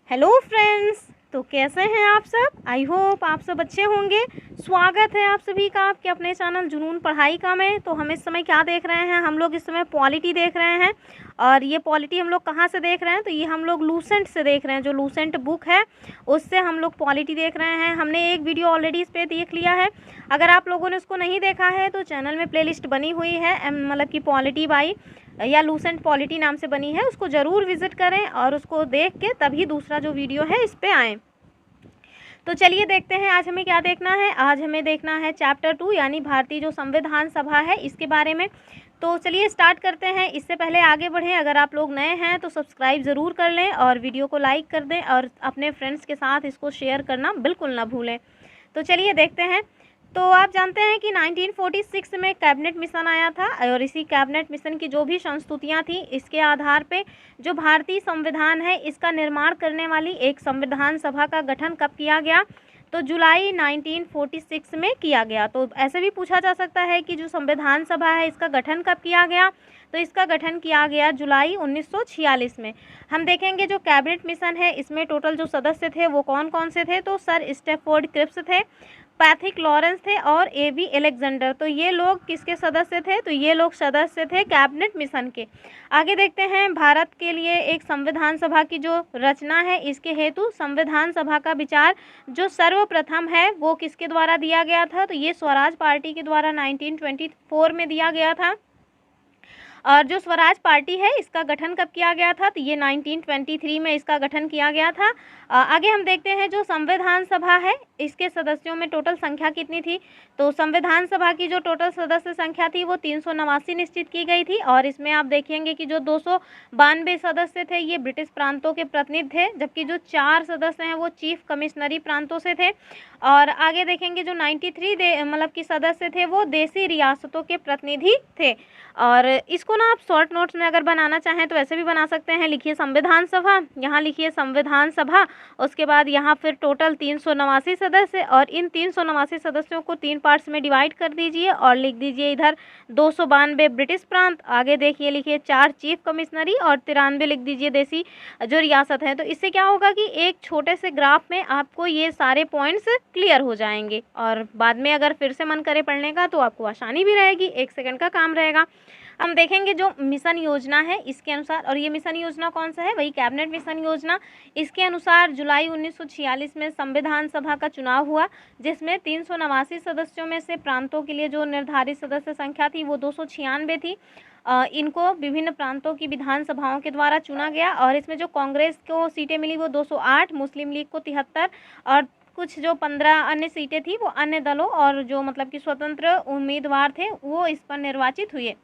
Hello friends, तो कैसे हैं आप सब। आई होप आप सब अच्छे होंगे। स्वागत है आप सभी का आपके अपने चैनल जुनून पढ़ाई का में। तो हम इस समय क्या देख रहे हैं, हम लोग इस समय पॉलिटी देख रहे हैं। और ये पॉलिटी हम लोग कहाँ से देख रहे हैं, तो ये हम लोग लूसेंट से देख रहे हैं। जो लूसेंट बुक है उससे हम लोग पॉलिटी देख रहे हैं। हमने एक वीडियो ऑलरेडी इस पर देख लिया है। अगर आप लोगों ने उसको नहीं देखा है तो चैनल में प्लेलिस्ट बनी हुई है, मतलब कि पॉलिटी बाई या लूसेंट पॉलिटी नाम से बनी है। उसको ज़रूर विजिट करें और उसको देख के तभी दूसरा जो वीडियो है इस पे आएँ। तो चलिए देखते हैं आज हमें क्या देखना है। आज हमें देखना है चैप्टर 2 यानी भारतीय जो संविधान सभा है इसके बारे में। तो चलिए स्टार्ट करते हैं। इससे पहले आगे बढ़ें, अगर आप लोग नए हैं तो सब्सक्राइब ज़रूर कर लें और वीडियो को लाइक कर दें और अपने फ्रेंड्स के साथ इसको शेयर करना बिल्कुल ना भूलें। तो चलिए देखते हैं। तो आप जानते हैं कि 1946 में कैबिनेट मिशन आया था और इसी कैबिनेट मिशन की जो भी संस्तुतियां थी इसके आधार पे जो भारतीय संविधान है इसका निर्माण करने वाली एक संविधान सभा का गठन कब किया गया, तो जुलाई 1946 में किया गया। तो ऐसे भी पूछा जा सकता है कि जो संविधान सभा है इसका गठन कब किया गया, तो इसका गठन किया गया जुलाई 1946 में। हम देखेंगे जो कैबिनेट मिशन है इसमें टोटल जो सदस्य थे वो कौन कौन से थे, तो सर स्टैफोर्ड क्रिप्स थे, पैथिक लॉरेंस थे और एबी अलेक्जेंडर। तो ये लोग किसके सदस्य थे, तो ये लोग सदस्य थे कैबिनेट मिशन के। आगे देखते हैं भारत के लिए एक संविधान सभा की जो रचना है इसके हेतु संविधान सभा का विचार जो सर्वप्रथम है वो किसके द्वारा दिया गया था, तो ये स्वराज पार्टी के द्वारा 1924 में दिया गया था। और जो स्वराज पार्टी है इसका गठन कब किया गया था, तो ये 1923 में इसका गठन किया गया था। आगे हम देखते हैं जो संविधान सभा है इसके सदस्यों में टोटल संख्या कितनी थी, तो संविधान सभा की जो टोटल सदस्य संख्या थी वो 389 निश्चित की गई थी। और इसमें आप देखेंगे कि जो 292 सदस्य थे ये ब्रिटिश प्रांतों के प्रतिनिधि थे, जबकि जो 4 सदस्य हैं वो चीफ कमिश्नरी प्रांतों से थे। और आगे देखेंगे जो 93 मतलब कि सदस्य थे वो देसी रियासतों के प्रतिनिधि थे। और इसको ना आप शॉर्ट नोट्स में अगर बनाना चाहें तो ऐसे भी बना सकते हैं। लिखिए संविधान सभा, यहाँ लिखिए संविधान सभा, उसके बाद यहाँ फिर टोटल 389 सदस्य और इन 389 सदस्यों को 3 पार्ट्स में डिवाइड कर दीजिए और लिख दीजिए इधर 292 ब्रिटिश प्रांत, आगे देखिए लिखिए 4 चीफ कमिश्नरी और 93 लिख दीजिए देसी जो रियासत है। तो इससे क्या होगा कि एक छोटे से ग्राफ में आपको ये सारे पॉइंट्स क्लियर हो जाएंगे और बाद में अगर फिर से मन करे पढ़ने का तो आपको आसानी भी रहेगी, 1 सेकंड का काम रहेगा। हम देखेंगे जो मिशन योजना है इसके अनुसार, और ये मिशन योजना कौन सा है, वही कैबिनेट मिशन योजना। इसके अनुसार जुलाई 1946 में संविधान सभा का चुनाव हुआ जिसमें 389 सदस्यों में से प्रांतों के लिए जो निर्धारित सदस्य संख्या थी वो 296 थी। इनको विभिन्न प्रांतों की विधानसभाओं के द्वारा चुना गया और इसमें जो कांग्रेस को सीटें मिली वो 208, मुस्लिम लीग को 73 और कुछ जो 15 अन्य सीटें थी वो अन्य दलों और जो मतलब कि स्वतंत्र उम्मीदवार थे वो इस पर निर्वाचित हुए।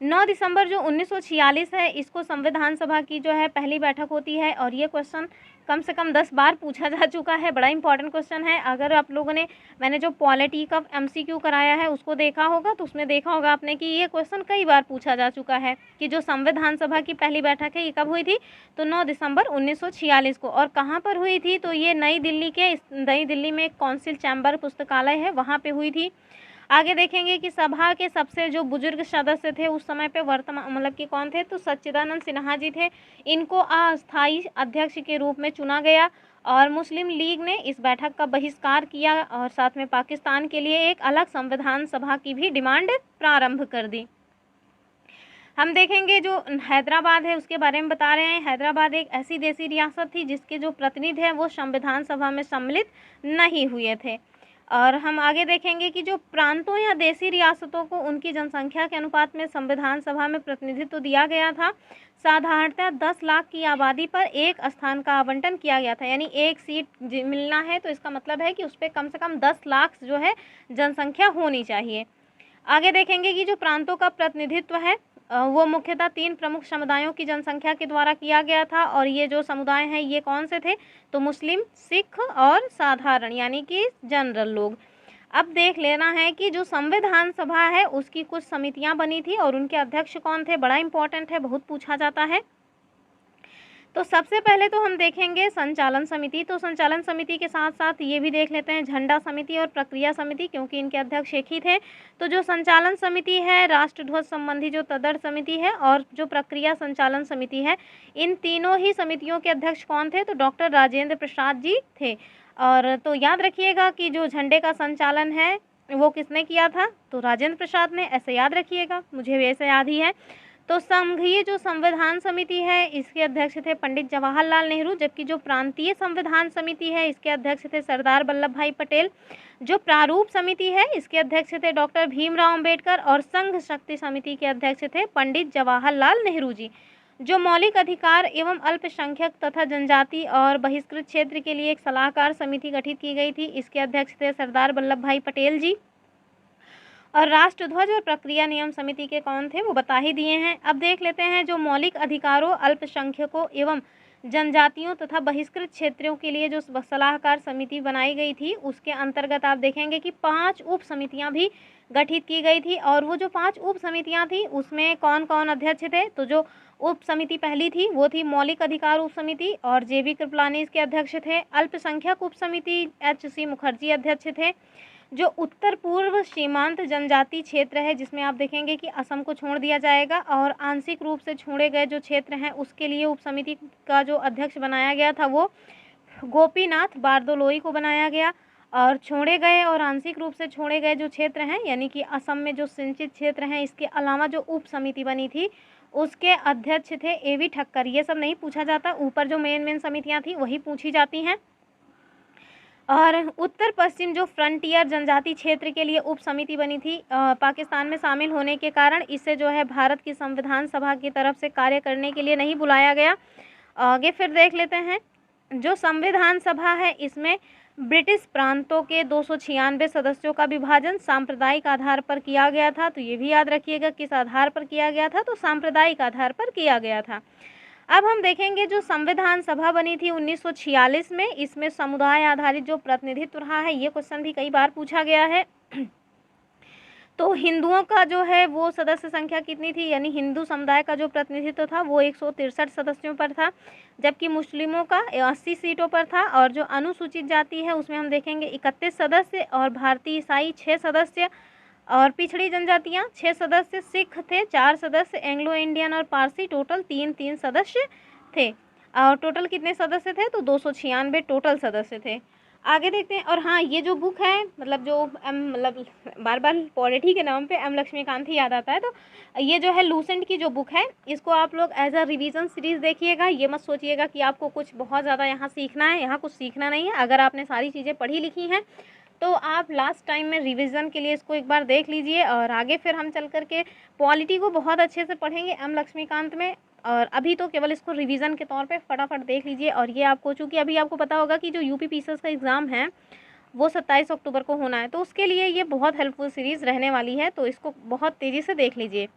9 दिसंबर जो 1946 है इसको संविधान सभा की जो है पहली बैठक होती है और ये क्वेश्चन कम से कम 10 बार पूछा जा चुका है। बड़ा इंपॉर्टेंट क्वेश्चन है। अगर आप लोगों ने मैंने जो पॉलिटी का MCQ कराया है उसको देखा होगा तो उसमें देखा होगा आपने कि ये क्वेश्चन कई बार पूछा जा चुका है कि जो संविधान सभा की पहली बैठक है ये कब हुई थी, तो 9 दिसंबर 1946 को। और कहाँ पर हुई थी, तो ये नई दिल्ली में एक काउंसिल चैम्बर पुस्तकालय है वहाँ पर हुई थी। आगे देखेंगे कि सभा के सबसे जो बुजुर्ग सदस्य थे उस समय पे वर्तमान मतलब कि कौन थे, तो सच्चिदानंद सिन्हा जी थे। इनको अस्थायी अध्यक्ष के रूप में चुना गया और मुस्लिम लीग ने इस बैठक का बहिष्कार किया और साथ में पाकिस्तान के लिए एक अलग संविधान सभा की भी डिमांड प्रारंभ कर दी। हम देखेंगे जो हैदराबाद है उसके बारे में बता रहे हैं। हैदराबाद एक ऐसी देसी रियासत थी जिसके जो प्रतिनिधि हैं वो संविधान सभा में सम्मिलित नहीं हुए थे। और हम आगे देखेंगे कि जो प्रांतों या देसी रियासतों को उनकी जनसंख्या के अनुपात में संविधान सभा में प्रतिनिधित्व दिया गया था। साधारणतः 10 लाख की आबादी पर एक स्थान का आवंटन किया गया था, यानी एक सीट मिलना है तो इसका मतलब है कि उस पर कम से कम 10 लाख जो है जनसंख्या होनी चाहिए। आगे देखेंगे कि जो प्रांतों का प्रतिनिधित्व है वो मुख्यतः 3 प्रमुख समुदायों की जनसंख्या के द्वारा किया गया था और ये जो समुदाय हैं ये कौन से थे, तो मुस्लिम, सिख और साधारण यानी कि जनरल लोग। अब देख लेना है कि जो संविधान सभा है उसकी कुछ समितियां बनी थी और उनके अध्यक्ष कौन थे, बड़ा इंपॉर्टेंट है, बहुत पूछा जाता है। तो सबसे पहले तो हम देखेंगे संचालन समिति। तो संचालन समिति के साथ साथ ये भी देख लेते हैं झंडा समिति और प्रक्रिया समिति, क्योंकि इनके अध्यक्ष एक ही थे। तो जो संचालन समिति है, राष्ट्र ध्वज संबंधी जो तदर्थ समिति है और जो प्रक्रिया संचालन समिति है, इन तीनों ही समितियों के अध्यक्ष कौन थे? तो डॉक्टर राजेंद्र प्रसाद जी थे। और तो याद रखिएगा कि जो झंडे का संचालन है वो किसने किया था? तो राजेंद्र प्रसाद ने, ऐसे याद रखिएगा, मुझे भी ऐसे याद ही है। तो संघीय जो संविधान समिति है इसके अध्यक्ष थे पंडित जवाहरलाल नेहरू, जबकि जो प्रांतीय संविधान समिति है इसके अध्यक्ष थे सरदार वल्लभ भाई पटेल। जो प्रारूप समिति है इसके अध्यक्ष थे डॉक्टर भीमराव अंबेडकर और संघ शक्ति समिति के अध्यक्ष थे पंडित जवाहरलाल नेहरू जी। जो मौलिक अधिकार एवं अल्पसंख्यक तथा जनजाति और बहिष्कृत क्षेत्र के लिए एक सलाहकार समिति गठित की गई थी, इसके अध्यक्ष थे सरदार वल्लभ भाई पटेल जी। और राष्ट्र ध्वज और प्रक्रिया नियम समिति के कौन थे वो बता ही दिए हैं। अब देख लेते हैं जो मौलिक अधिकारों, अल्पसंख्यकों एवं जनजातियों तथा बहिष्कृत क्षेत्रों के लिए जो सलाहकार समिति बनाई गई थी, उसके अंतर्गत आप देखेंगे कि 5 उप समितियां भी गठित की गई थी। और वो जो 5 उप समितियां थी उसमें कौन कौन अध्यक्ष थे? तो जो उप समिति पहली थी वो थी मौलिक अधिकार उप समिति और JB कृपलानी इसके अध्यक्ष थे। अल्पसंख्यक उप समिति HC मुखर्जी अध्यक्ष थे। जो उत्तर पूर्व सीमांत जनजाति क्षेत्र है, जिसमें आप देखेंगे कि असम को छोड़ दिया जाएगा और आंशिक रूप से छोड़े गए जो क्षेत्र हैं उसके लिए उप समिति का जो अध्यक्ष बनाया गया था वो गोपीनाथ बारदोलोई को बनाया गया। और छोड़े गए और आंशिक रूप से छोड़े गए जो क्षेत्र हैं, यानी कि असम में जो सिंचित क्षेत्र हैं, इसके अलावा जो उप समिति बनी थी उसके अध्यक्ष थे AV ठक्कर। ये सब नहीं पूछा जाता, ऊपर जो मेन समितियाँ थी वही पूछी जाती हैं। और उत्तर पश्चिम जो फ्रंटियर जनजाति क्षेत्र के लिए उप समिति बनी थी पाकिस्तान में शामिल होने के कारण, इसे जो है भारत की संविधान सभा की तरफ से कार्य करने के लिए नहीं बुलाया गया। आगे फिर देख लेते हैं जो संविधान सभा है इसमें ब्रिटिश प्रांतों के 296 सदस्यों का विभाजन सांप्रदायिक आधार पर किया गया था। तो ये भी याद रखिएगा किस आधार पर किया गया था? तो सांप्रदायिक आधार पर किया गया था। अब हम देखेंगे जो संविधान सभा बनी थी 1946 में, इसमें समुदाय आधारित जो प्रतिनिधित्व रहा है, ये क्वेश्चन भी कई बार पूछा गया है। तो हिंदुओं का जो है वो सदस्य संख्या कितनी थी? यानी हिंदू समुदाय का जो प्रतिनिधित्व था वो 163 सदस्यों पर था, जबकि मुस्लिमों का 80 सीटों पर था। और जो अनुसूचित जाति है उसमें हम देखेंगे 31 सदस्य और भारतीय ईसाई 6 सदस्य और पिछड़ी जनजातियां 6 सदस्य, सिख थे 4 सदस्य, एंग्लो इंडियन और पारसी टोटल 3 सदस्य थे। और टोटल कितने सदस्य थे? तो 296 टोटल सदस्य थे। आगे देखते हैं। और हाँ, ये जो बुक है, मतलब जो मतलब बार बार पॉलिटी के नाम पे M लक्ष्मीकांत ही याद आता है, तो ये जो है लूसेंट की जो बुक है, इसको आप लोग एज अ रिवीजन सीरीज़ देखिएगा। ये मत सोचिएगा कि आपको कुछ बहुत ज़्यादा यहाँ सीखना है, यहाँ कुछ सीखना नहीं है। अगर आपने सारी चीज़ें पढ़ी लिखी हैं तो आप लास्ट टाइम में रिवीजन के लिए इसको एक बार देख लीजिए। और आगे फिर हम चल करके पॉलिटी को बहुत अच्छे से पढ़ेंगे M लक्ष्मीकांत में। और अभी तो केवल इसको रिवीजन के तौर पे फटाफट देख लीजिए। और ये आपको, चूँकि अभी आपको पता होगा कि जो UP PCS का एग्ज़ाम है वो 27 अक्टूबर को होना है, तो उसके लिए ये बहुत हेल्पफुल सीरीज़ रहने वाली है, तो इसको बहुत तेज़ी से देख लीजिए।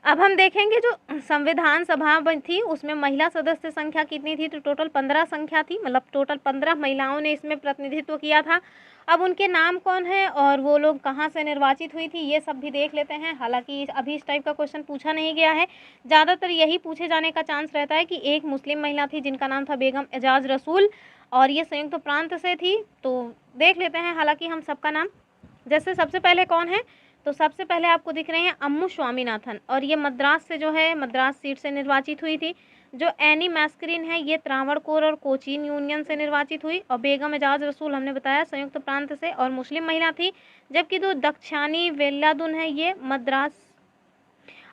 अब हम देखेंगे जो संविधान सभा थी उसमें महिला सदस्य संख्या कितनी थी? तो टोटल 15 संख्या थी, मतलब टोटल 15 महिलाओं ने इसमें प्रतिनिधित्व किया था। अब उनके नाम कौन है और वो लोग कहाँ से निर्वाचित हुई थी, ये सब भी देख लेते हैं। हालांकि अभी इस टाइप का क्वेश्चन पूछा नहीं गया है, ज़्यादातर यही पूछे जाने का चांस रहता है कि एक मुस्लिम महिला थी जिनका नाम था बेगम एजाज रसूल और ये संयुक्त प्रांत से थी। तो देख लेते हैं हालांकि हम सबका नाम। जैसे सबसे पहले कौन है? तो सबसे पहले आपको दिख रहे हैं अम्मू स्वामीनाथन, और ये मद्रास से जो है मद्रास सीट से निर्वाचित हुई थी। जो एनी मैस्करीन है ये त्रावणकोर और कोचीन यूनियन से निर्वाचित हुई। और बेगम एजाज रसूल हमने बताया संयुक्त प्रांत से और मुस्लिम महिला थी। जबकि जो दक्षानी वेल्लादुन है ये मद्रास।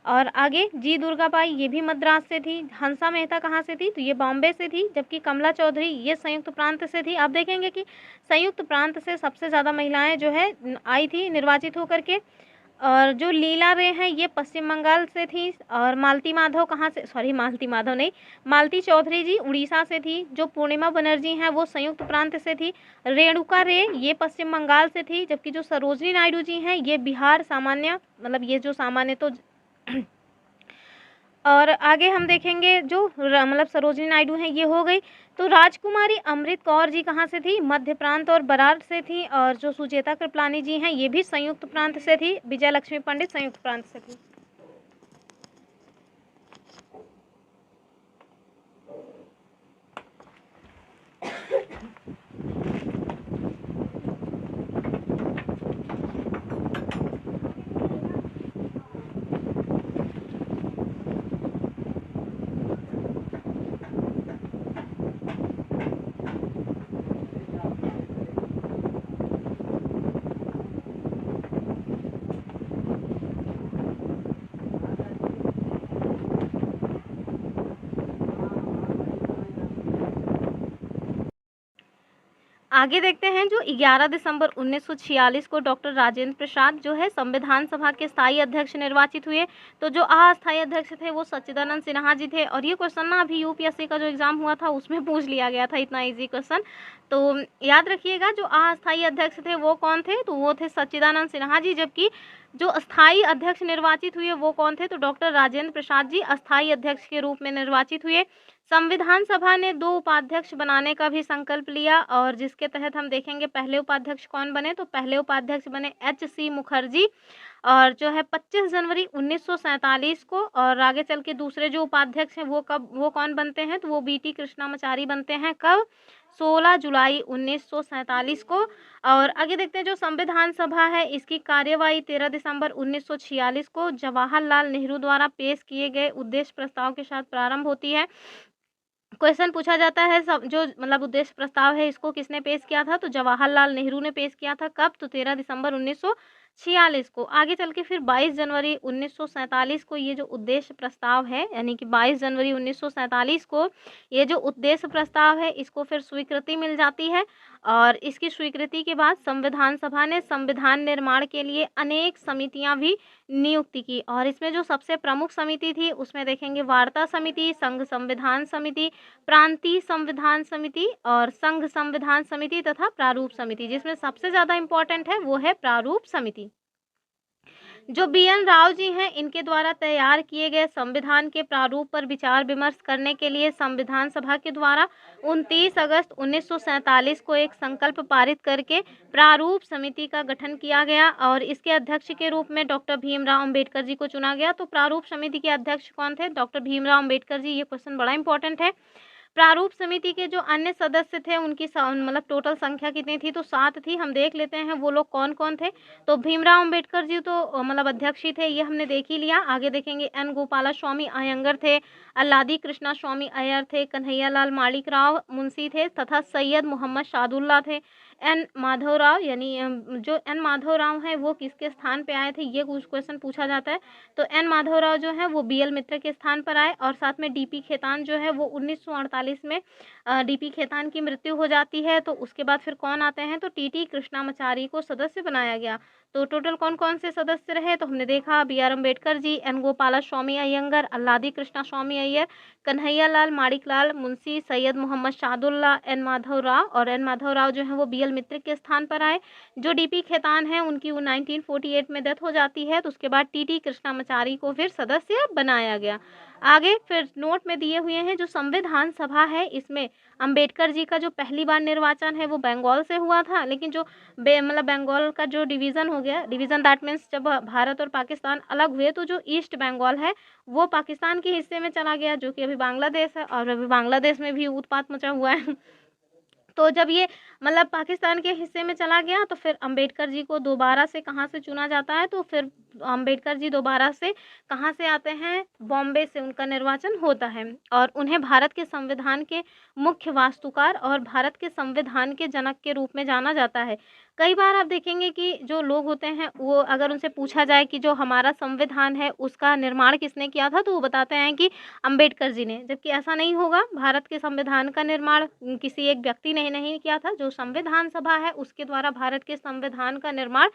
और आगे जी दुर्गाबाई ये भी मद्रास से थी। हंसा मेहता कहाँ से थी? तो ये बॉम्बे से थी। जबकि कमला चौधरी ये संयुक्त प्रांत से थी। आप देखेंगे कि संयुक्त प्रांत से सबसे ज़्यादा महिलाएं जो है आई थी निर्वाचित होकर के। और जो लीला रे हैं ये पश्चिम बंगाल से थी। और मालती माधव कहाँ से, सॉरी मालती माधव नहीं, मालती चौधरी जी उड़ीसा से थी। जो पूर्णिमा बनर्जी हैं वो संयुक्त प्रांत से थी। रेणुका रे ये पश्चिम बंगाल से थी। जबकि जो सरोजनी नायडू जी हैं ये बिहार सामान्य, मतलब ये जो सामान्य तो और आगे हम देखेंगे जो मतलब सरोजनी नायडू हैं ये हो गई। तो राजकुमारी अमृत कौर जी कहाँ से थी? मध्य प्रांत और बरार से थी। और जो सुचेता कृपलानी जी हैं ये भी संयुक्त प्रांत से थी। विजय लक्ष्मी पंडित संयुक्त प्रांत से थी। आगे देखते हैं, जो 11 दिसंबर 1946 को डॉक्टर राजेंद्र प्रसाद जो है संविधान सभा के स्थायी अध्यक्ष निर्वाचित हुए। तो जो अस्थायी अध्यक्ष थे वो सच्चिदानंद सिन्हा जी थे। और ये क्वेश्चन ना अभी यूपीएससी का जो एग्जाम हुआ था उसमें पूछ लिया गया था, इतना इजी क्वेश्चन। तो याद रखिएगा, जो अस्थायी अध्यक्ष थे वो कौन थे, तो वो थे सच्चिदानंद सिन्हा जी। जबकि जो स्थायी अध्यक्ष निर्वाचित हुए वो कौन थे, तो डॉक्टर राजेंद्र प्रसाद जी अस्थायी अध्यक्ष के रूप में निर्वाचित हुए। संविधान सभा ने 2 उपाध्यक्ष बनाने का भी संकल्प लिया, और जिसके तहत हम देखेंगे पहले उपाध्यक्ष कौन बने, तो पहले उपाध्यक्ष बने एच.सी. मुखर्जी, और जो है 25 जनवरी 1947 को। और आगे चल के दूसरे जो उपाध्यक्ष हैं वो कौन बनते हैं, तो वो बी.टी. कृष्णामाचारी बनते हैं। कब? 16 जुलाई 1947 को। और आगे देखते हैं, जो संविधान सभा है इसकी कार्यवाही 13 दिसंबर 1946 को जवाहरलाल नेहरू द्वारा पेश किए गए उद्देश्य प्रस्ताव के साथ प्रारंभ होती है। क्वेश्चन पूछा जाता है, सब जो मतलब उद्देश्य प्रस्ताव है इसको किसने पेश किया था, तो जवाहरलाल नेहरू ने पेश किया था। कब? तो 13 दिसंबर 1946 को। आगे चल के फिर 22 जनवरी 1947 को ये जो उद्देश्य प्रस्ताव है, यानी कि 22 जनवरी 1947 को ये जो उद्देश्य प्रस्ताव है इसको फिर स्वीकृति मिल जाती है। और इसकी स्वीकृति के बाद संविधान सभा ने संविधान निर्माण के लिए अनेक समितियां भी नियुक्त की। और इसमें जो सबसे प्रमुख समिति थी उसमें देखेंगे वार्ता समिति, संघ संविधान समिति, प्रांतीय संविधान समिति और संघ संविधान समिति तथा प्रारूप समिति। जिसमें सबसे ज़्यादा इम्पोर्टेंट है वो है प्रारूप समिति। जो बी.एन. राव जी हैं इनके द्वारा तैयार किए गए संविधान के प्रारूप पर विचार विमर्श करने के लिए संविधान सभा के द्वारा 29 अगस्त 1947 को एक संकल्प पारित करके प्रारूप समिति का गठन किया गया, और इसके अध्यक्ष के रूप में डॉक्टर भीमराव अंबेडकर जी को चुना गया। तो प्रारूप समिति के अध्यक्ष कौन थे? डॉक्टर भीमराव अंबेडकर जी। ये क्वेश्चन बड़ा इंपॉर्टेंट है। प्रारूप समिति के जो अन्य सदस्य थे उनकी मतलब टोटल संख्या कितनी थी, तो 7 थी। हम देख लेते हैं वो लोग कौन कौन थे। तो भीमराव अंबेडकर जी तो मतलब अध्यक्ष ही थे, ये हमने देख ही लिया। आगे देखेंगे एन गोपाला स्वामी अयंगर थे, अल्लादी कृष्णा स्वामी अय्यर थे, कन्हैयालाल माणिक राव मुंशी थे तथा सैयद मोहम्मद शादुल्ला थे। एन माधवराव, यानी जो एन माधवराव हैं वो किसके स्थान पे आए थे, ये कुछ क्वेश्चन पूछा जाता है। तो एन माधवराव जो है वो बी.एल. मित्र के स्थान पर आए। और साथ में डी.पी. खेतान जो है वो 1948 में डी.पी. खेतान की मृत्यु हो जाती है। तो उसके बाद फिर कौन आते हैं, तो टी.टी. कृष्णामाचारी को सदस्य बनाया गया। तो टोटल कौन कौन से सदस्य रहे, तो हमने देखा बी.आर. अम्बेडकर जी, एन गोपाला स्वामी अयंगर, अल्लादी कृष्णा स्वामी अय्यर, कन्हैयालाल माणिकलाल मुंशी, सैयद मोहम्मद शादुल्ला, एन माधवराव। और एन माधवराव जो है वो बी.एल. मित्र के स्थान पर आए। जो डी.पी. खेतान है उनकी 1948 में डेथ हो जाती है। तो उसके बाद टी.टी. कृष्णामाचारी को फिर सदस्य बनाया गया। आगे फिर नोट में दिए हुए हैं, जो संविधान सभा है इसमें अंबेडकर जी का जो पहली बार निर्वाचन है वो बंगाल से हुआ था। लेकिन जो मतलब बंगाल का जो डिवीज़न हो गया, डिवीज़न दैट मीन्स जब भारत और पाकिस्तान अलग हुए तो जो ईस्ट बंगाल है वो पाकिस्तान के हिस्से में चला गया, जो कि अभी बांग्लादेश है। और अभी बांग्लादेश में भी उत्पात मचा हुआ है। तो जब ये मतलब पाकिस्तान के हिस्से में चला गया तो फिर अंबेडकर जी को दोबारा से कहाँ से चुना जाता है, तो फिर अंबेडकर जी दोबारा से कहाँ से आते हैं, बॉम्बे से उनका निर्वाचन होता है। और उन्हें भारत के संविधान के मुख्य वास्तुकार और भारत के संविधान के जनक के रूप में जाना जाता है। कई बार आप देखेंगे कि जो लोग होते हैं वो अगर उनसे पूछा जाए कि जो हमारा संविधान है उसका निर्माण किसने किया था, तो वो बताते हैं कि अंबेडकर जी ने। जबकि ऐसा नहीं होगा, भारत के संविधान का निर्माण किसी एक व्यक्ति ने नहीं किया था। जो संविधान सभा है उसके द्वारा भारत के संविधान का निर्माण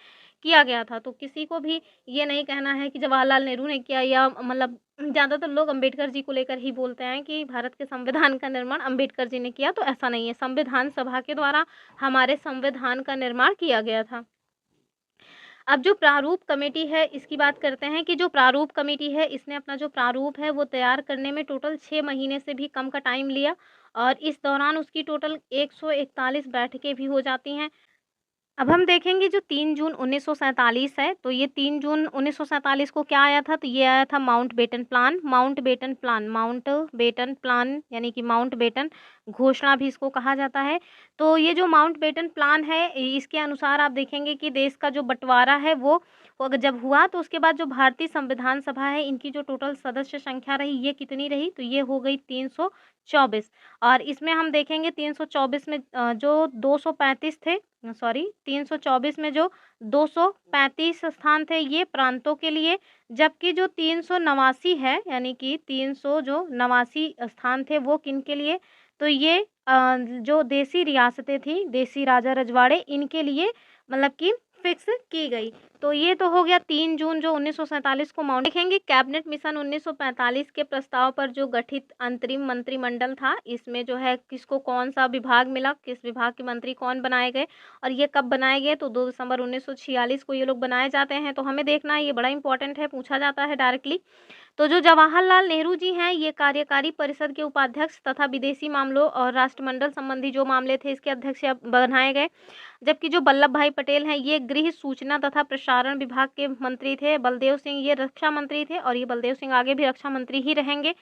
किया गया था। तो किसी को भी ये नहीं कहना है कि जवाहरलाल नेहरू ने किया, या मतलब ज़्यादातर लोग अंबेडकर जी को लेकर ही बोलते हैं कि भारत के संविधान का निर्माण अंबेडकर जी ने किया। तो ऐसा नहीं है, संविधान सभा के द्वारा हमारे संविधान का निर्माण किया गया था। अब जो प्रारूप कमेटी है इसकी बात करते हैं कि जो प्रारूप कमेटी है इसने अपना जो प्रारूप है वो तैयार करने में टोटल 6 महीने से भी कम का टाइम लिया, और इस दौरान उसकी टोटल 141 बैठकें भी हो जाती हैं। अब हम देखेंगे जो 3 जून 1947 है, तो ये 3 जून 1947 को क्या आया था, तो ये आया था Mountbatten plan. Mountbatten plan, Mountbatten plan यानी कि माउंट बेटन घोषणा भी इसको कहा जाता है। तो ये जो माउंट बेटन प्लान है इसके अनुसार आप देखेंगे कि देश का जो बंटवारा है वो अगर जब हुआ तो उसके बाद जो भारतीय संविधान सभा है इनकी जो टोटल सदस्य संख्या रही ये कितनी रही, तो ये हो गई 324। और इसमें हम देखेंगे 324 में जो 235 थे, सॉरी 324 में जो 235 स्थान थे ये प्रांतों के लिए, जबकि जो 389 है यानी कि 300 जो 89 स्थान थे वो किन के लिए, तो ये जो देसी रियासतें थी, देसी राजा रजवाड़े, इनके लिए मतलब कि फिक्स की गई। तो ये तो हो गया 3 जून जो 1947 को माउंट देखेंगे। कैबिनेट मिशन 1945 के प्रस्ताव पर जो गठित अंतरिम मंत्रिमंडल था, इसमें जो है किसको कौन सा विभाग मिला, किस विभाग के मंत्री कौन बनाए गए और ये कब बनाए गए, तो 2 दिसंबर 1946 को ये लोग बनाए जाते हैं। तो हमें देखना है, ये बड़ा इंपॉर्टेंट है, पूछा जाता है डायरेक्टली। तो जो जवाहरलाल नेहरू जी हैं, ये कार्यकारी परिषद के उपाध्यक्ष तथा विदेशी मामलों और राष्ट्रमंडल संबंधी जो मामले थे, इसके अध्यक्ष बनाए गए। जबकि जो वल्लभ भाई पटेल हैं, ये गृह, सूचना तथा प्रसारण विभाग के मंत्री थे। बलदेव सिंह ये रक्षा मंत्री थे और ये बलदेव सिंह आगे भी रक्षा मंत्री ही रहेंगे।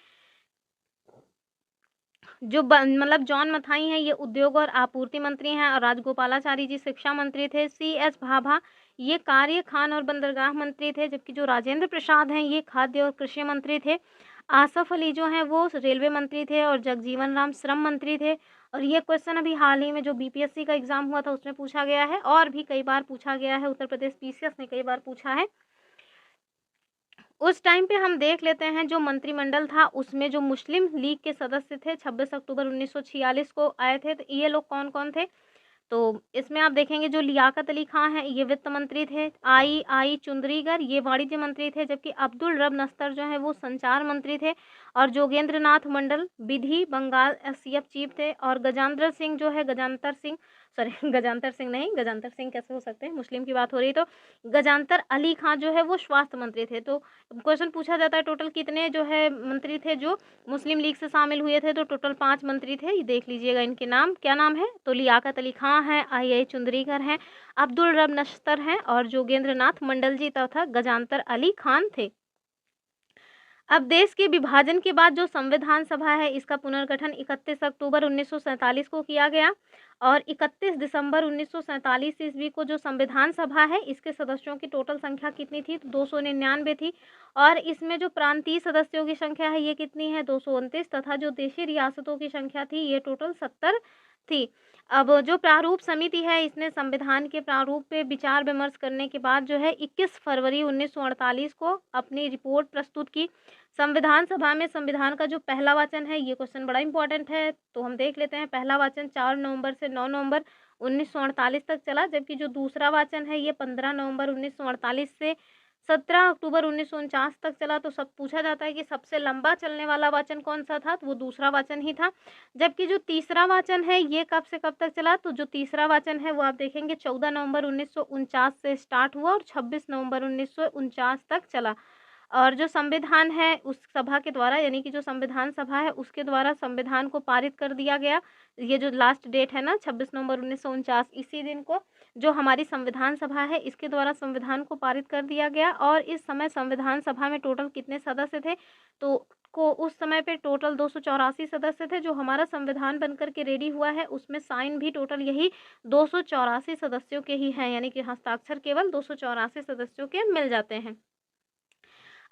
जो मतलब जॉन मथाई हैं, ये उद्योग और आपूर्ति मंत्री हैं और राजगोपालाचारी जी शिक्षा मंत्री थे। CS भाभा ये कार्य, खान और बंदरगाह मंत्री थे। जबकि जो राजेंद्र प्रसाद हैं, ये खाद्य और कृषि मंत्री थे। आसफ अली जो हैं वो रेलवे मंत्री थे और जगजीवन राम श्रम मंत्री थे। और ये क्वेश्चन अभी हाल ही में जो BPSC का एग्जाम हुआ था उसमें पूछा गया है और भी कई बार पूछा गया है। उत्तर प्रदेश PCS ने कई बार पूछा है। उस टाइम पे हम देख लेते हैं जो मंत्रिमंडल था, उसमें जो मुस्लिम लीग के सदस्य थे 26 अक्टूबर 1946 को आए थे। तो ये लोग कौन कौन थे, तो इसमें आप देखेंगे जो लियाकत अली खां हैं, ये वित्त मंत्री थे। आई चुंदरीगर ये वाणिज्य मंत्री थे। जबकि अब्दुल रब नस्तर जो है वो संचार मंत्री थे। और जोगेंद्र नाथ मंडल विधि बंगाल SCF चीफ थे। और गजानंदर सिंह जो है, गजानतर सिंह सॉरी गजानतर सिंह नहीं, गजानतर सिंह कैसे हो सकते हैं, मुस्लिम की बात हो रही। तो गजानतर अली खां जो है वो स्वास्थ्य मंत्री थे। तो क्वेश्चन पूछा जाता है टोटल कितने जो है मंत्री थे जो मुस्लिम लीग से शामिल हुए थे, तो टोटल 5 मंत्री थे। ये देख लीजिएगा, इनके नाम क्या नाम है, तो लियाकत अली खां है, आई चुंदरीकर हैं, अब्दुल रब नश्तर हैं और जोगेंद्र नाथ मंडल जी तथा गजानतर अली खान थे। अब देश के विभाजन के बाद जो संविधान सभा है, इसका पुनर्गठन 31 अक्टूबर 1947 को किया गया और 31 दिसंबर 1947 ईस्वी को जो संविधान सभा है, इसके सदस्यों की टोटल संख्या कितनी थी, तो 299 थी। और इसमें जो प्रांतीय सदस्यों की संख्या है ये कितनी है, 229 तथा जो देशी रियासतों की संख्या थी ये टोटल 70 थी। अब जो प्रारूप समिति है, इसने संविधान के प्रारूप पे विचार विमर्श करने के बाद जो है 21 फरवरी 1948 को अपनी रिपोर्ट प्रस्तुत की। संविधान सभा में संविधान का जो पहला वाचन है, ये क्वेश्चन बड़ा इंपॉर्टेंट है, तो हम देख लेते हैं। पहला वाचन 4 नवंबर से 9 नवंबर 1948 तक चला। जबकि जो दूसरा वाचन है ये 15 नवंबर 1948 से 17 अक्टूबर 1949 तक चला। तो सब पूछा जाता है कि सबसे लंबा चलने वाला वाचन कौन सा था, तो वो दूसरा वाचन ही था। जबकि जो तीसरा वाचन है ये कब से कब तक चला, तो जो तीसरा वाचन है वो आप देखेंगे 14 नवंबर 1949 से स्टार्ट हुआ और 26 नवंबर 1949 तक चला। और जो संविधान है उस सभा के द्वारा, यानी कि जो संविधान सभा है उसके द्वारा संविधान को पारित कर दिया गया। ये जो लास्ट डेट है ना 26 नवंबर 1949, इसी दिन को जो हमारी संविधान सभा है इसके द्वारा संविधान को पारित कर दिया गया। और इस समय संविधान सभा में टोटल कितने सदस्य थे, तो उस समय पे टोटल 284 सदस्य थे। जो हमारा संविधान बनकर के रेडी हुआ है उसमें साइन भी टोटल यही 284 सदस्यों के ही हैं, यानी कि हस्ताक्षर केवल 284 सदस्यों के मिल जाते हैं।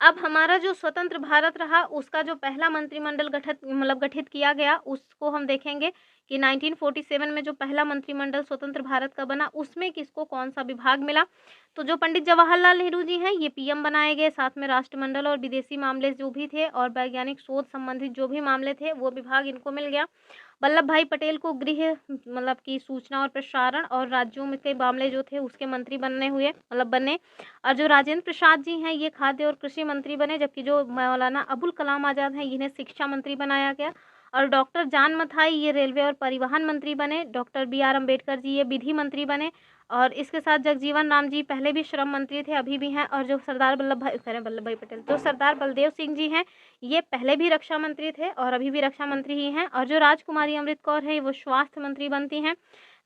अब हमारा जो स्वतंत्र भारत रहा उसका जो पहला मंत्रिमंडल गठित किया गया, उसको हम देखेंगे कि 1947 में जो पहला मंत्रिमंडल स्वतंत्र भारत का बना उसमें किसको कौन सा विभाग मिला। तो जो पंडित जवाहरलाल नेहरू जी हैं ये PM बनाए गए, साथ में राष्ट्रमंडल और विदेशी मामले जो भी थे और वैज्ञानिक शोध संबंधित जो भी मामले थे वो विभाग इनको मिल गया। वल्लभ भाई पटेल को गृह की सूचना और प्रसारण और राज्यों में के मामले जो थे उसके मंत्री बने। और जो राजेंद्र प्रसाद जी हैं ये खाद्य और कृषि मंत्री बने। जबकि जो मौलाना अबुल कलाम आज़ाद हैं इन्हें शिक्षा मंत्री बनाया गया। और डॉक्टर जान मथाई ये रेलवे और परिवहन मंत्री बने। डॉक्टर BR अम्बेडकर जी ये विधि मंत्री बने। और इसके साथ जगजीवन राम जी पहले भी श्रम मंत्री थे, अभी भी हैं। और जो सरदार वल्लभ भाई पटेल, जो सरदार बलदेव सिंह जी हैं ये पहले भी रक्षा मंत्री थे और अभी भी रक्षा मंत्री ही हैं। और जो राजकुमारी अमृत कौर है वो स्वास्थ्य मंत्री बनती हैं।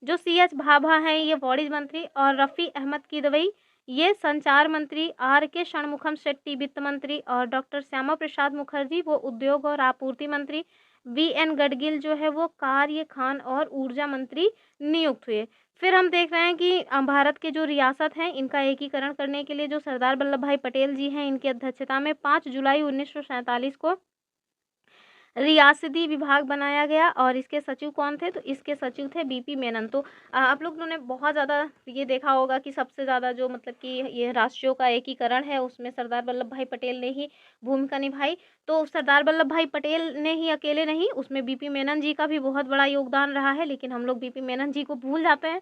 जो CS भाभा हैं ये वाणिज्य मंत्री। और रफ़ी अहमद किदवई ये संचार मंत्री। RK षणमुखम शेट्टी वित्त मंत्री। और डॉक्टर श्यामा प्रसाद मुखर्जी वो उद्योग और आपूर्ति मंत्री। VN गडगिल जो है वो कार्य, खान और ऊर्जा मंत्री नियुक्त हुए। फिर हम देख रहे हैं कि भारत के जो रियासत हैं इनका एकीकरण करने के लिए जो सरदार वल्लभ भाई पटेल जी हैं इनकी अध्यक्षता में 5 जुलाई 1947 को रियासती विभाग बनाया गया और इसके सचिव कौन थे? तो इसके सचिव थे बीपी मेनन। तो आप लोगों ने बहुत ज़्यादा ये देखा होगा कि सबसे ज़्यादा जो मतलब कि ये राष्ट्रों का एकीकरण है उसमें सरदार वल्लभ भाई पटेल ने ही भूमिका निभाई। तो सरदार वल्लभ भाई पटेल ने ही अकेले नहीं, उसमें बीपी मेनन जी का भी बहुत बड़ा योगदान रहा है, लेकिन हम लोग बीपी मेनन जी को भूल जाते हैं।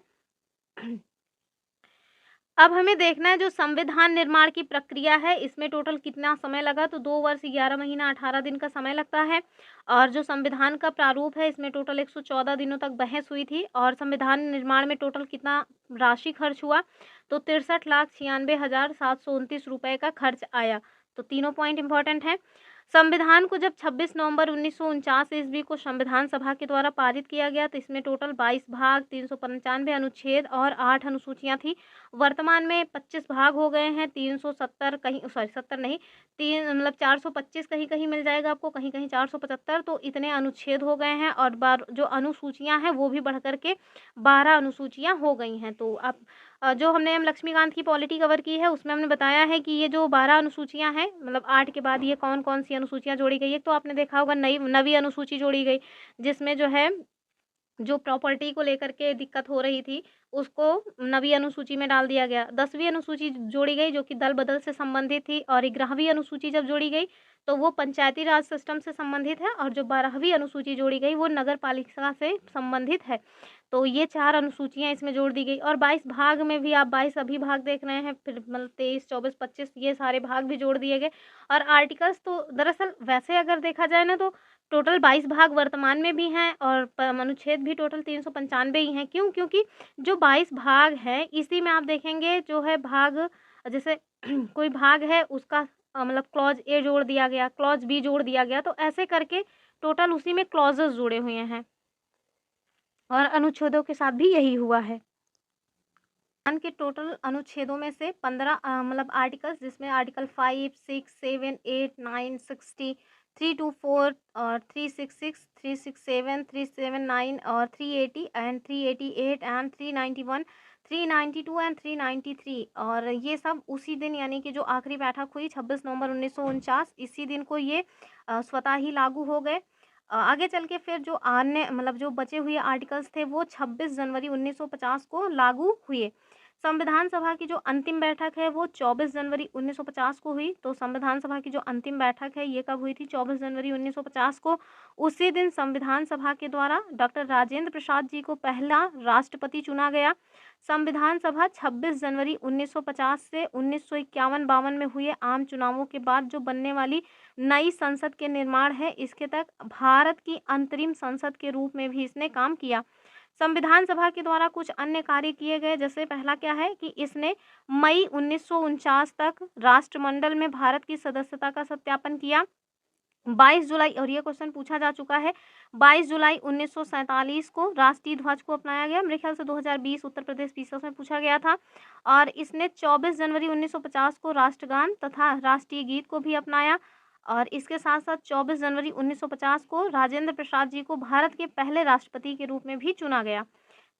अब हमें देखना है जो संविधान निर्माण की प्रक्रिया है इसमें टोटल कितना समय लगा। तो 2 वर्ष 11 महीना 18 दिन का समय लगता है। और जो संविधान का प्रारूप है इसमें टोटल 114 दिनों तक बहस हुई थी। और संविधान निर्माण में टोटल कितना राशि खर्च हुआ? तो 63,96,729 रुपये का खर्च आया। तो तीनों पॉइंट इंपॉर्टेंट हैं। संविधान को जब 26 नवंबर 1949 ईस्वी को संविधान सभा के द्वारा पारित किया गया तो इसमें टोटल 22 भाग, 395 अनुच्छेद और 8 अनुसूचियां थी। वर्तमान में 25 भाग हो गए हैं। 370 कहीं, सॉरी 70 नहीं, 425 कहीं कहीं मिल जाएगा आपको, कहीं कहीं 475। तो इतने अनुच्छेद हो गए हैं और जो अनुसूचियां हैं वो भी बढ़ करके 12 अनुसूचियां हो गई हैं। तो आप जो हमने एम लक्ष्मीकांत की पॉलिटी कवर की है उसमें हमने बताया है कि ये जो 12 अनुसूचियां हैं, मतलब 8 के बाद ये कौन कौन सी अनुसूचियां जोड़ी गई है। तो आपने देखा होगा नवी अनुसूची जोड़ी गई, जिसमें जो है जो प्रॉपर्टी को लेकर के दिक्कत हो रही थी उसको नवी अनुसूची में डाल दिया गया। 10वीं अनुसूची जोड़ी गई जो कि दल बदल से संबंधित थी। और 11वीं अनुसूची जब जोड़ी गई तो वो पंचायती राज सिस्टम से संबंधित है। और जो 12वीं अनुसूची जोड़ी गई वो नगर पालिका से संबंधित है। तो ये 4 अनुसूचियां इसमें जोड़ दी गई। और 22 भाग में भी आप 22 अभी भाग देख रहे हैं, फिर मतलब 23, 24, 25 ये सारे भाग भी जोड़ दिए गए। और आर्टिकल्स तो दरअसल वैसे अगर देखा जाए ना तो टोटल 22 भाग वर्तमान में भी हैं और अनुच्छेद भी टोटल 395 ही हैं। क्यों? क्योंकि जो 22 भाग हैं इसी में आप देखेंगे जो है भाग, जैसे कोई भाग है उसका मतलब क्लॉज ए जोड़ दिया गया, क्लॉज बी जोड़ दिया गया, तो ऐसे करके टोटल उसी में क्लॉजेस जुड़े हुए हैं। और अनुच्छेदों के साथ भी यही हुआ है। संविधान के टोटल अनुच्छेदों में से 15 मतलब आर्टिकल्स, जिसमें आर्टिकल 5, 6, 7, 8, 9, 60, 324 और 366, 367, 379 और 380 एंड 388 एंड 391, 392 एंड 393। और ये सब उसी दिन यानी कि जो आखिरी बैठक हुई 26 नवंबर 1949 इसी दिन को ये स्वतः ही लागू हो गए। आगे चल के फिर जो अन्य मतलब जो बचे हुए आर्टिकल्स थे वो 26 जनवरी 1950 को लागू हुए। संविधान सभा की जो अंतिम बैठक है वो 24 जनवरी 1950 को हुई। तो संविधान सभा की जो अंतिम बैठक है ये कब हुई थी? 24 जनवरी 1950 को। उसी दिन संविधान सभा के द्वारा डॉक्टर राजेंद्र प्रसाद जी को पहला राष्ट्रपति चुना गया। संविधान सभा 26 जनवरी 1950 से 1951-52 में हुए आम चुनावों के बाद जो बनने वाली नई संसद के निर्माण है इसके तक भारत की अंतरिम संसद के रूप में भी इसने काम किया। संविधान सभा के द्वारा कुछ अन्य कार्य किए गए, जैसे पहला क्या है कि इसने मई 1949 तक राष्ट्रमंडल में भारत की सदस्यता का सत्यापन किया। 22 जुलाई, और ये क्वेश्चन पूछा जा चुका है, 22 जुलाई 1947 को राष्ट्रीय ध्वज को अपनाया गया। मेरे ख्याल से 2020 उत्तर प्रदेश पीसीएस में पूछा गया था। और इसने 24 जनवरी 1950 को राष्ट्रगान तथा राष्ट्रीय गीत को भी अपनाया। और इसके साथ साथ 24 जनवरी 1950 को राजेंद्र प्रसाद जी को भारत के पहले राष्ट्रपति के रूप में भी चुना गया।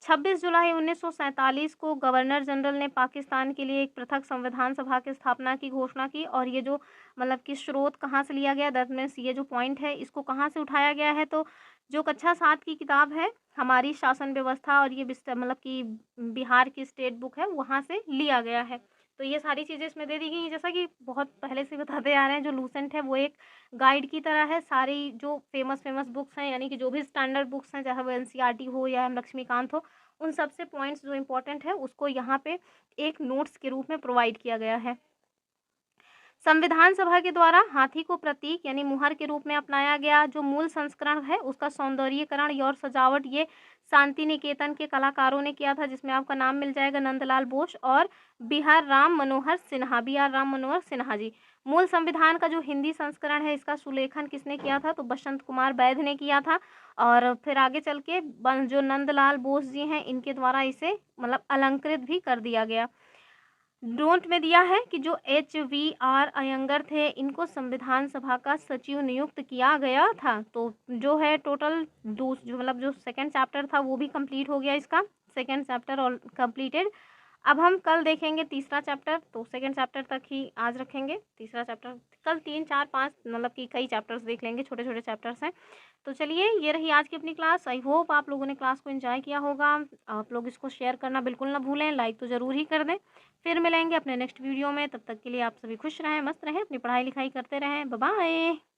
26 जुलाई 1947 को गवर्नर जनरल ने पाकिस्तान के लिए एक पृथक संविधान सभा की स्थापना की घोषणा की। और ये जो मतलब कि स्रोत कहाँ से लिया गया, दैट मीन्स ये जो पॉइंट है इसको कहाँ से उठाया गया है, तो जो कक्षा 7 की किताब है हमारी शासन व्यवस्था और ये मतलब कि बिहार की स्टेट बुक है वहाँ से लिया गया है। तो ये सारी चीज़ें इसमें दे दी गई हैं। जैसा कि बहुत पहले से बताते आ रहे हैं, जो लूसेंट है वो एक गाइड की तरह है। सारी जो फेमस बुक्स हैं यानी कि जो भी स्टैंडर्ड बुक्स हैं, चाहे वो एनसीईआरटी हो या एम लक्ष्मीकांत हो, उन सबसे पॉइंट्स जो इम्पोर्टेंट है उसको यहाँ पे एक नोट्स के रूप में प्रोवाइड किया गया है। संविधान सभा के द्वारा हाथी को प्रतीक यानी मुहर के रूप में अपनाया गया। जो मूल संस्करण है उसका सौंदर्यीकरण और सजावट ये शांति निकेतन के कलाकारों ने किया था, जिसमें आपका नाम मिल जाएगा नंदलाल बोस और बिहार राम मनोहर सिन्हा जी। मूल संविधान का जो हिंदी संस्करण है इसका सुलेखन किसने किया था? तो बसंत कुमार बैध ने किया था। और फिर आगे चल के जो नंदलाल बोस जी हैं इनके द्वारा इसे मतलब अलंकृत भी कर दिया गया। नोट में दिया है कि जो HVR अयंगर थे इनको संविधान सभा का सचिव नियुक्त किया गया था। तो जो है टोटल जो मतलब जो सेकंड चैप्टर था वो भी कंप्लीट हो गया, इसका सेकंड चैप्टर ऑल कंप्लीटेड। अब हम कल देखेंगे तीसरा चैप्टर, तो सेकंड चैप्टर तक ही आज रखेंगे। तीसरा चैप्टर कल 3, 4, 5 मतलब कि कई चैप्टर्स देख लेंगे, छोटे छोटे चैप्टर्स हैं। तो चलिए, ये रही आज की अपनी क्लास। आई होप आप लोगों ने क्लास को एंजॉय किया होगा। आप लोग इसको शेयर करना बिल्कुल ना भूलें, लाइक तो ज़रूर ही कर दें। फिर मिलेंगे अपने नेक्स्ट वीडियो में, तब तक के लिए आप सभी खुश रहें, मस्त रहें, अपनी पढ़ाई लिखाई करते रहें। Bye bye.